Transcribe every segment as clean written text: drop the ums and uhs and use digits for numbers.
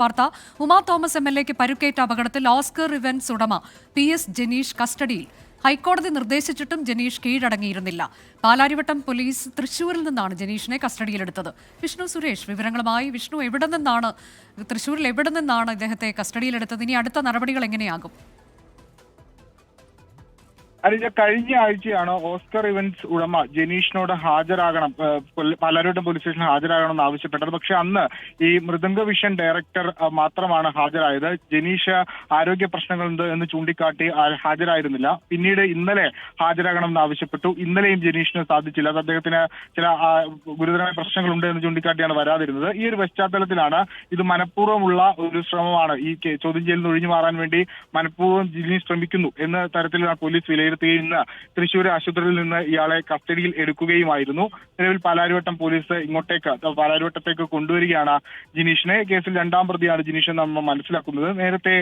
വാർത്ത. ഉമാ തോമസ് MLAക്ക് പരുക്കേറ്റ അപകടത്തിൽ ഓസ്കർ ഇവന്റ്സ് ഉടമ PS ജനീഷ് കസ്റ്റഡിയിൽ. ഹൈക്കോടതി നിർദ്ദേശിച്ചിട്ടും ജനീഷ് കീഴടങ്ങിയിരുന്നില്ല. പാലാരിവട്ടം പോലീസ് തൃശൂരിൽ നിന്നാണ് ജനീഷിനെ കസ്റ്റഡിയിലെടുത്തത്. വിഷ്ണു സുരേഷ് വിവരങ്ങളുമായി. വിഷ്ണു, തൃശൂരിൽ എവിടെ നിന്നാണ് ഇദ്ദേഹത്തെ കസ്റ്റഡിയിലെടുത്തത്? ഇനി അടുത്ത നടപടികൾ എങ്ങനെയാകും? അതിന്റെ കഴിഞ്ഞ ആഴ്ചയാണ് ഓസ്കർ ഇവന്റ്സ് ഉടമ ജനീഷിനോട് ഹാജരാകണം, പാലാരിവട്ടം പോലീസ് സ്റ്റേഷനിൽ ഹാജരാകണം എന്ന് ആവശ്യപ്പെട്ടത്. പക്ഷെ അന്ന് ഈ മൃദംഗ വിഷൻ ഡയറക്ടർ മാത്രമാണ് ഹാജരായത്. ജനീഷ് ആരോഗ്യ പ്രശ്നങ്ങളുണ്ട് എന്ന് ചൂണ്ടിക്കാട്ടി ഹാജരായിരുന്നില്ല. പിന്നീട് ഇന്നലെ ഹാജരാകണം എന്ന് ആവശ്യപ്പെട്ടു. ഇന്നലെയും ജനീഷിന് സാധിച്ചില്ല. അത് അദ്ദേഹത്തിന് ചില ഗുരുതരമായ പ്രശ്നങ്ങളുണ്ട് എന്ന് ചൂണ്ടിക്കാട്ടിയാണ് വരാതിരുന്നത്. ഈ ഒരു പശ്ചാത്തലത്തിലാണ് ഇത് മനഃപൂർവ്വമുള്ള ഒരു ശ്രമമാണ്, ഈ ചോദ്യം ചെയ്യലിൽ നിന്ന് ഒഴിഞ്ഞു മാറാൻ വേണ്ടി മനഃപൂർവ്വം ജനീഷ് ശ്രമിക്കുന്നു എന്ന തരത്തിലാണ് പോലീസ് വിലയിരുത്തുകയും ഇന്ന് തൃശ്ശൂർ ആശുപത്രിയിൽ നിന്ന് ഇയാളെ കസ്റ്റഡിയിൽ എടുക്കുകയുമായിരുന്നു. നിലവിൽ പാലാരിവട്ടം പോലീസ് പാലാരിവട്ടത്തേക്ക് കൊണ്ടുവരികയാണ് ജനീഷിനെ. കേസിൽ രണ്ടാം പ്രതിയാണ് ജനീഷ് എന്ന് നമ്മൾ മനസ്സിലാക്കുന്നത്. നേരത്തെ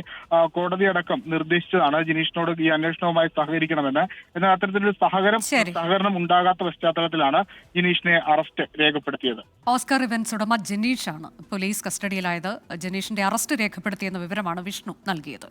കോടതി അടക്കം നിർദ്ദേശിച്ചതാണ് ജനീഷിനോട് ഈ അന്വേഷണവുമായി സഹകരിക്കണമെന്ന്. എന്നാൽ അത്തരത്തിലൊരു സഹകരണം ഉണ്ടാകാത്ത പശ്ചാത്തലത്തിലാണ് ജനീഷിനെ അറസ്റ്റ് രേഖപ്പെടുത്തിയത്. ഓസ്കർ ഇവന്റ്സ് ഉടമ ജനീഷാണ് പോലീസ് കസ്റ്റഡിയിലായത്. ജനീഷിന്റെ അറസ്റ്റ് രേഖപ്പെടുത്തിയെന്ന വിവരമാണ് വിഷ്ണു നൽകിയത്.